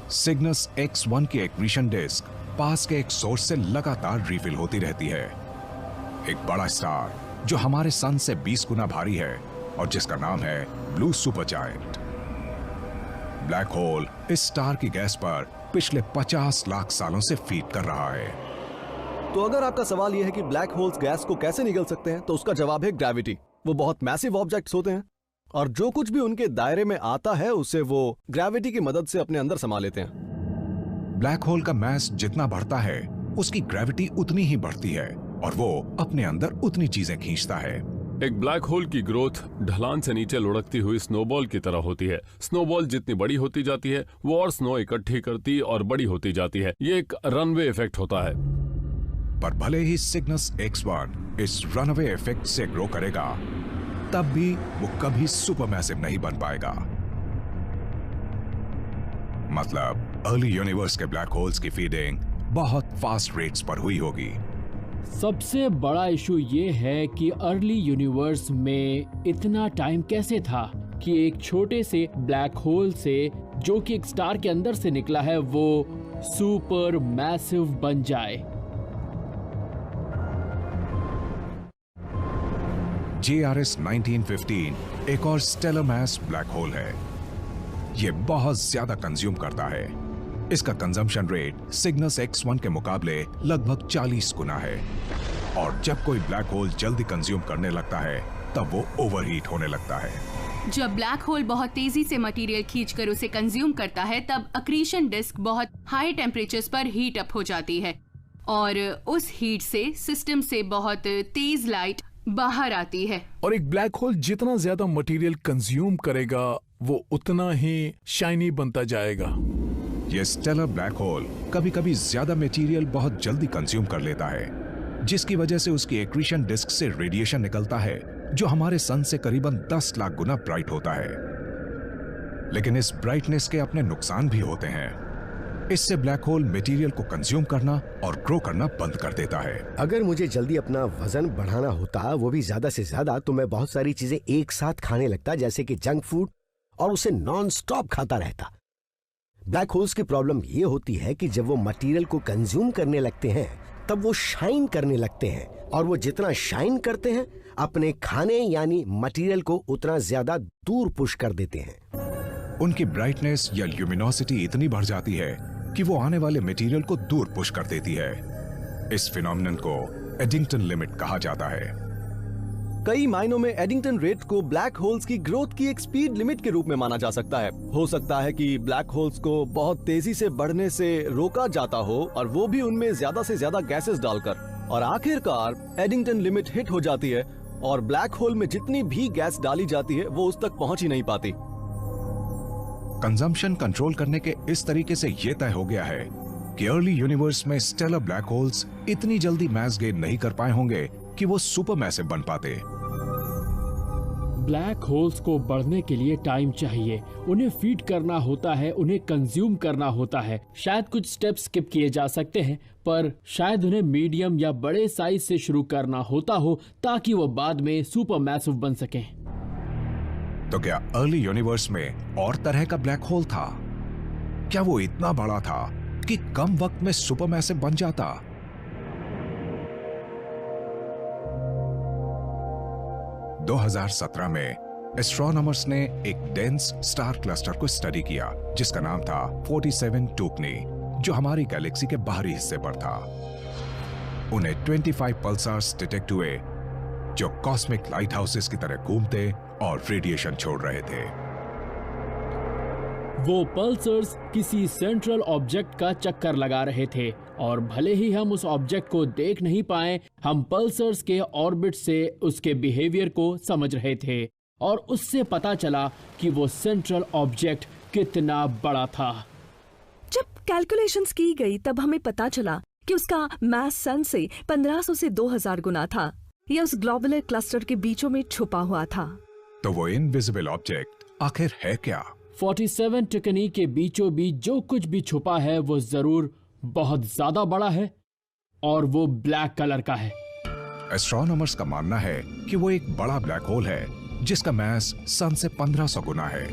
Cygnus X1 की accretion disc पास के एक सोर्स से लगातार रिफिल होती रहती है। एक बड़ा स्टार जो हमारे सन से 20 गुना भारी है और जिसका नाम है ब्लू सुपरजायंट। ब्लैक होल इस स्टार की गैस पर पिछले 50 लाख सालों से फीड कर रहा है। तो अगर आपका सवाल यह है कि ब्लैक होल्स गैस को कैसे निगल सकते हैं, तो उसका जवाब है ग्रेविटी। वो बहुत मैसिव ऑब्जेक्ट्स होते हैं और जो कुछ भी उनके दायरे में आता है उसे वो ग्रेविटी की मदद से अपने अंदर समा लेते हैं। ब्लैक होल का मास जितना बढ़ता है उसकी ग्रेविटी उतनी ही बढ़ती है और वो अपने अंदर उतनी चीजें खींचता है। एक ब्लैक होल की ग्रोथ ढलान से नीचे लुढ़कती हुई स्नोबॉल की तरह होती है। स्नोबॉल जितनी बड़ी होती जाती है वो और स्नो इकट्ठी करती और बड़ी होती जाती है। ये एक रनवे इफेक्ट होता है। पर भले ही सिग्नस X1 इस रनवे इफेक्ट से ग्रो करेगा, तब भी वो कभी सुपरमैसिव नहीं बन पाएगा। मतलब अर्ली यूनिवर्स के ब्लैक होल्स की फीडिंग बहुत फास्ट रेट्स पर हुई होगी। सबसे बड़ा इशू ये है कि अर्ली यूनिवर्स में इतना टाइम कैसे था कि एक छोटे से ब्लैक होल से, जो कि एक स्टार के अंदर से निकला है, वो सुपर मैसिव बन जाए। JRS 1915 एक और स्टेलर मास ब्लैक होल है। ये बहुत ज्यादा कंज्यूम करता है। इसका कंजम्पशन रेट सिग्नस X1 के मुकाबले लगभग 40 गुना है। और जब कोई ब्लैक होल जल्दी कंज्यूम करने लगता है तब वो ओवरहीट होने लगता है। जब ब्लैक होल बहुत तेजी से मटेरियल खींचकर उसे कंज्यूम करता है तब अक्रीशन डिस्क बहुत हाई टेम्परेचर्स पर हीट अप हो जाती है और उस हीट से सिस्टम से बहुत तेज लाइट बाहर आती है। और एक ब्लैक होल जितना ज्यादा मटेरियल कंज्यूम करेगा वो उतना ही शाइनी बनता जाएगा। ये स्टेलर ब्लैक होल कभी कभी ज्यादा मटेरियल बहुत जल्दी कंज्यूम कर लेता है, जिसकी वजह से उसकी एक्रीशन डिस्क से रेडिएशन निकलता है जो हमारे सन से करीबन 10 लाख गुना ब्राइट होता है। लेकिन इस ब्राइटनेस के अपने नुकसान भी होते हैं। इससे ब्लैक होल मटेरियल को कंज्यूम करना और ग्रो करना बंद कर देता है। अगर मुझे जल्दी अपना वजन बढ़ाना होता, वो भी ज्यादा से ज्यादा, तो मैं बहुत सारी चीजें एक साथ खाने लगता, जैसे कि जंक फूड, और उसे नॉन स्टॉप खाता रहता। ब्लैक होल्स की प्रॉब्लम ये होती है कि जब वो मटेरियल को कंज्यूम करने लगते हैं तब वो शाइन करने लगते हैं, और वो जितना शाइन करते हैं अपने खाने यानी मटेरियल को उतना ज्यादा दूर पुश कर देते हैं। उनकी ब्राइटनेस या ल्यूमिनोसिटी इतनी बढ़ जाती है कि वो आने वाले मटेरियल को दूर पुश कर देती है। इस फिनोमेनन को एडिंगटन लिमिट कहा जाता है। कई मायनों में एडिंगटन रेट को ब्लैक होल्स की ग्रोथ की एक स्पीड लिमिट के रूप में माना जा सकता है। हो सकता है कि ब्लैक होल्स को बहुत तेजी से बढ़ने से रोका जाता हो, और वो भी उनमें ज्यादा से ज्यादा गैसेस डालकर, और आखिरकार एडिंगटन लिमिट हिट हो जाती है और ब्लैक होल में जितनी भी गैस डाली जाती है वो उस तक पहुंच ही नहीं पाती। कंजम्पशन कंट्रोल करने के इस तरीके से यह तय हो गया है कि अर्ली यूनिवर्स में स्टेलर ब्लैक होल्स इतनी जल्दी मास गेन नहीं कर पाए होंगे कि वो सुपरमैसिव बन पाते। ब्लैक होल्स को बढ़ने के लिए टाइम चाहिए, उन्हें फीड करना होता है, उन्हें कंज्यूम करना होता है। शायद कुछ स्टेप्स स्किप किए जा सकते हैं, पर शायद उन्हें मीडियम या बड़े साइज से शुरू करना होता हो ताकि वो बाद में सुपरमैसिव बन सकें। तो क्या अर्ली यूनिवर्स में और तरह का ब्लैक होल था? क्या वो इतना बड़ा था कि कम वक्त में सुपरमैसिव बन जाता? दो 2017 में एस्ट्रोनॉमर्स ने एक डेंस स्टार क्लस्टर को स्टडी किया जिसका नाम था 47 टूकनी, जो हमारी गैलेक्सी के बाहरी हिस्से पर था। उन्हें 25 पल्सार्स डिटेक्ट हुए जो कॉस्मिक लाइट हाउसेस की तरह घूमते और रेडिएशन छोड़ रहे थे। वो पल्सर्स किसी सेंट्रल ऑब्जेक्ट का चक्कर लगा रहे थे, और भले ही हम उस ऑब्जेक्ट को देख नहीं पाए, हम पल्सर्स के ऑर्बिट से उसके बिहेवियर को समझ रहे थे, और उससे पता चला कि वो सेंट्रल ऑब्जेक्ट कितना बड़ा था। जब कैलकुलेशंस की गई तब हमें पता चला कि उसका मास सन से 1500 से 2000 गुना था। यह उस ग्लोबुलर क्लस्टर के बीचों में छुपा हुआ था। तो वो इनविजिबल ऑब्जेक्ट आखिर है क्या? 47 टुकनी के बीचों बीच जो कुछ भी छुपा है वो जरूर बहुत ज्यादा बड़ा है, और वो ब्लैक कलर का है। एस्ट्रोनॉमर्स का मानना है कि वो एक बड़ा ब्लैक होल है जिसका मास सन से 1500 गुना है।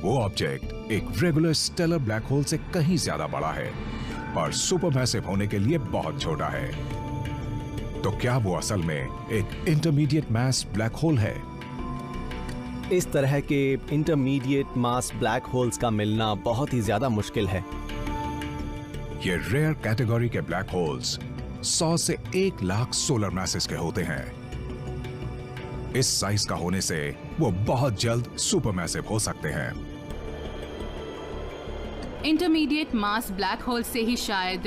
वो ऑब्जेक्ट एक रेगुलर स्टेलर ब्लैक होल से कहीं ज्यादा बड़ा है, पर सुपरमैसिव होने के लिए बहुत छोटा है। तो क्या वो असल में एक इंटरमीडिएट मास ब्लैक होल है? इस तरह के इंटरमीडिएट मास ब्लैक होल्स का मिलना बहुत ही ज्यादा मुश्किल है। ये रेयर कैटेगरी के ब्लैक होल्स 100 से 1 लाख सोलर मासेस के होते हैं। इस साइज का होने से वो बहुत जल्द सुपरमैसिव हो सकते हैं। इंटरमीडिएट मास ब्लैक होल से ही शायद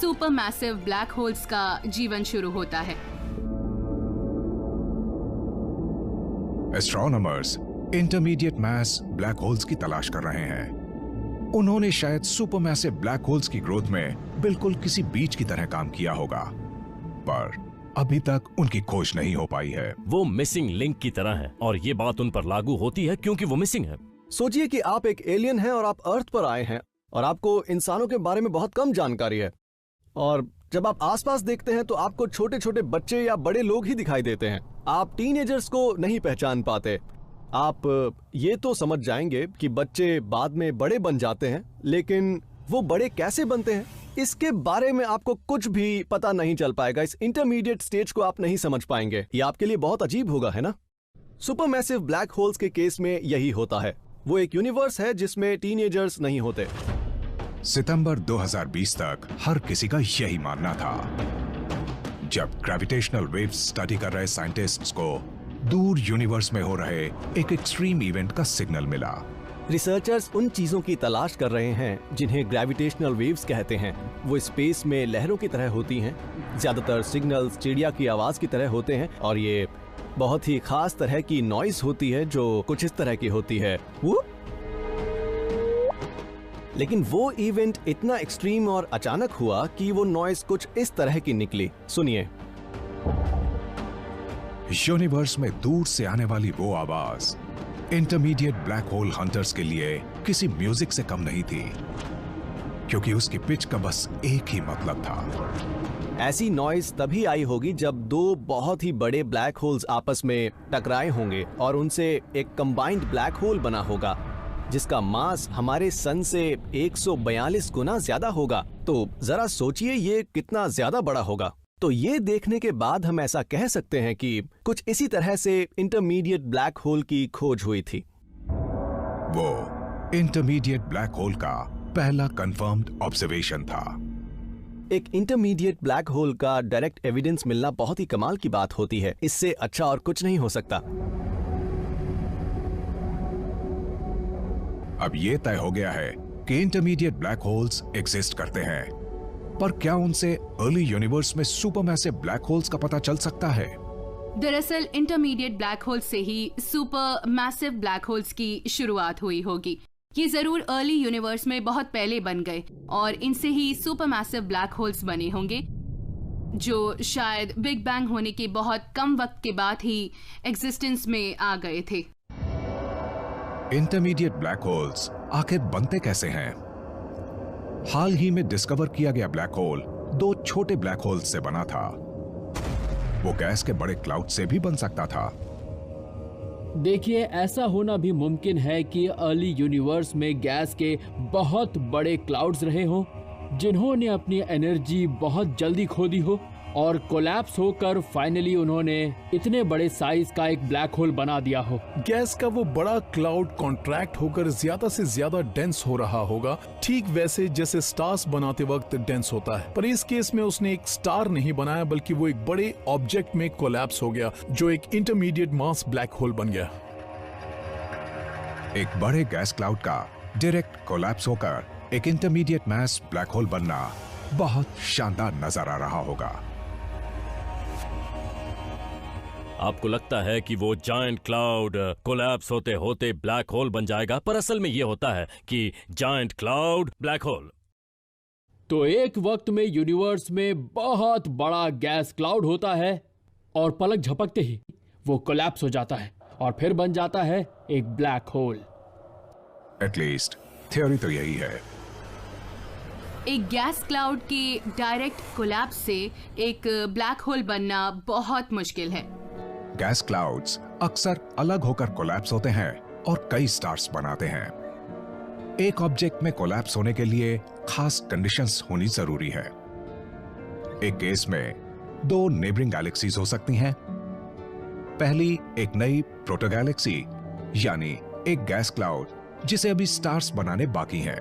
सुपरमैसिव ब्लैक होल्स का जीवन शुरू होता है। एस्ट्रोनॉमर्स इंटरमीडिएट मास ब्लैक होल्स की तलाश कर रहे हैं। उन्होंने शायद सुपरमैसिव ब्लैक होल्स की ग्रोथ में बिल्कुल किसी बीज की तरह काम किया होगा, पर अभी तक उनकी खोज नहीं हो पाई है। वो मिसिंग लिंक की तरह है और ये बात उन पर लागू होती है क्योंकि वो मिसिंग है। सोचिए कि आप एक एलियन हैं और आप अर्थ पर आए हैं और आपको इंसानों के बारे में बहुत कम जानकारी है, और जब आप आसपास देखते हैं तो आपको छोटे छोटे बच्चे या बड़े लोग ही दिखाई देते हैं। आप टीनेजर्स को नहीं पहचान पाते। आप ये तो समझ जाएंगे कि बच्चे बाद में बड़े बन जाते हैं, लेकिन वो बड़े कैसे बनते हैं इसके बारे में आपको कुछ भी पता नहीं चल पाएगा। इस इंटरमीडिएट स्टेज को आप नहीं समझ पाएंगे। ये आपके लिए बहुत अजीब होगा, है ना? सुपरमैसिव ब्लैक होल्स के केस में यही होता है। वो एक यूनिवर्स है जिसमें टीनेजर्स नहीं होते। सितंबर 2020 तक हर किसी का यही मानना था, जब ग्रेविटेशनल वेव्स स्टडी कर रहे साइंटिस्ट्स को दूर यूनिवर्स में हो रहे एक एक्सट्रीम इवेंट का सिग्नल मिला। रिसर्चर्स उन चीजों की तलाश कर रहे हैं जिन्हें ग्रेविटेशनल वेव्स कहते हैं। वो स्पेस में लहरों की तरह होती हैं। ज्यादातर सिग्नल्स चिड़िया की आवाज की तरह होते हैं और ये बहुत ही खास तरह की नॉइज होती है जो कुछ इस तरह की होती है। लेकिन वो इवेंट इतना एक्सट्रीम और अचानक हुआ कि वो नॉइज कुछ इस तरह की निकली। सुनिए। यूनिवर्स में दूर से आने वाली वो आवाज इंटरमीडिएट ब्लैक होल हंटर्स के लिए किसी म्यूजिक से कम नहीं थी, क्योंकि उसकी पिच का बस एक ही मतलब था। ऐसी नॉइज तभी आई होगी जब दो बहुत ही बड़े ब्लैक होल्स आपस में टकराए होंगे और उनसे एक कंबाइंड ब्लैक होल बना होगा जिसका मास हमारे सन से 142 गुना ज्यादा होगा। तो जरा सोचिए ये कितना ज्यादा बड़ा होगा। तो ये देखने के बाद हम ऐसा कह सकते हैं कि कुछ इसी तरह से इंटरमीडिएट ब्लैक होल की खोज हुई थी। वो इंटरमीडिएट ब्लैक होल का पहला कंफर्म्ड ऑब्जर्वेशन था। एक इंटरमीडिएट ब्लैक होल का डायरेक्ट एविडेंस मिलना बहुत ही कमाल की बात होती है। इससे अच्छा और कुछ नहीं हो सकता। अब ये तय हो गया है कि इंटरमीडिएट ब्लैक होल्स एग्जिस्ट करते हैं, पर क्या उनसे अर्ली यूनिवर्स में सुपरमैसिव ब्लैक होल्स का पता चल सकता है? दरअसल इंटरमीडिएट ब्लैक होल से ही सुपर मैसिव ब्लैक होल्स की शुरुआत हुई होगी। ये जरूर अर्ली यूनिवर्स में बहुत पहले बन गए और इनसे ही सुपर मैसिव ब्लैक होल्स बने होंगे, जो शायद बिग बैंग होने के बहुत कम वक्त के बाद ही एग्जिस्टेंस में आ गए थे। इंटरमीडिएट ब्लैक होल्स आखिर बनते कैसे हैं? हाल ही में डिस्कवर किया गया ब्लैक होल दो छोटे ब्लैक होल्स से बना था। वो गैस के बड़े क्लाउड से भी बन सकता था। देखिए, ऐसा होना भी मुमकिन है कि अर्ली यूनिवर्स में गैस के बहुत बड़े क्लाउड्स रहे हों जिन्होंने अपनी एनर्जी बहुत जल्दी खो दी हो और कोलैप्स होकर फाइनली उन्होंने इतने बड़े साइज का एक ब्लैक होल बना दिया हो। गैस का वो बड़ा क्लाउड कॉन्ट्रैक्ट होकर ज्यादा से ज्यादा डेंस हो रहा होगा, ठीक वैसे जैसे स्टार्स बनाते वक्त डेंस होता है। पर इस केस में उसने एक स्टार नहीं बनाया बल्कि वो एक बड़े ऑब्जेक्ट में कोलैप्स हो गया जो एक इंटरमीडिएट मास ब्लैक होल बन गया। एक बड़े गैस क्लाउड का डायरेक्ट कोलैप्स होकर एक इंटरमीडिएट मास ब्लैक होल बनना बहुत शानदार नजर आ रहा होगा। आपको लगता है कि वो जायंट क्लाउड कोलैप्स होते होते ब्लैक होल बन जाएगा, पर असल में ये होता है कि जायंट क्लाउड ब्लैक होल। तो एक वक्त में यूनिवर्स में बहुत बड़ा गैस क्लाउड होता है और पलक झपकते ही वो कोलैप्स हो जाता है और फिर बन जाता है एक ब्लैक होल। एटलीस्ट थ्योरी तो यही है। एक गैस क्लाउड के डायरेक्ट कोलैप्स से एक ब्लैक होल बनना बहुत मुश्किल है। गैस क्लाउड्स अक्सर अलग होकर कोलैप्स होते हैं और कई स्टार्स बनाते हैं। एक ऑब्जेक्ट में कोलैप्स होने के लिए खास कंडीशंस होनी जरूरी है। एक केस में दो नेबरिंग गैलेक्सीज हो सकती हैं। पहली एक नई प्रोटोगैलेक्सी यानी एक गैस क्लाउड जिसे अभी स्टार्स बनाने बाकी हैं।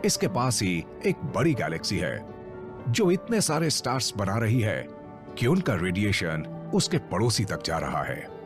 इसके पास ही एक बड़ी गैलेक्सी है जो इतने सारे स्टार्स बना रही है कि उनका रेडिएशन उसके पड़ोसी तक जा रहा है।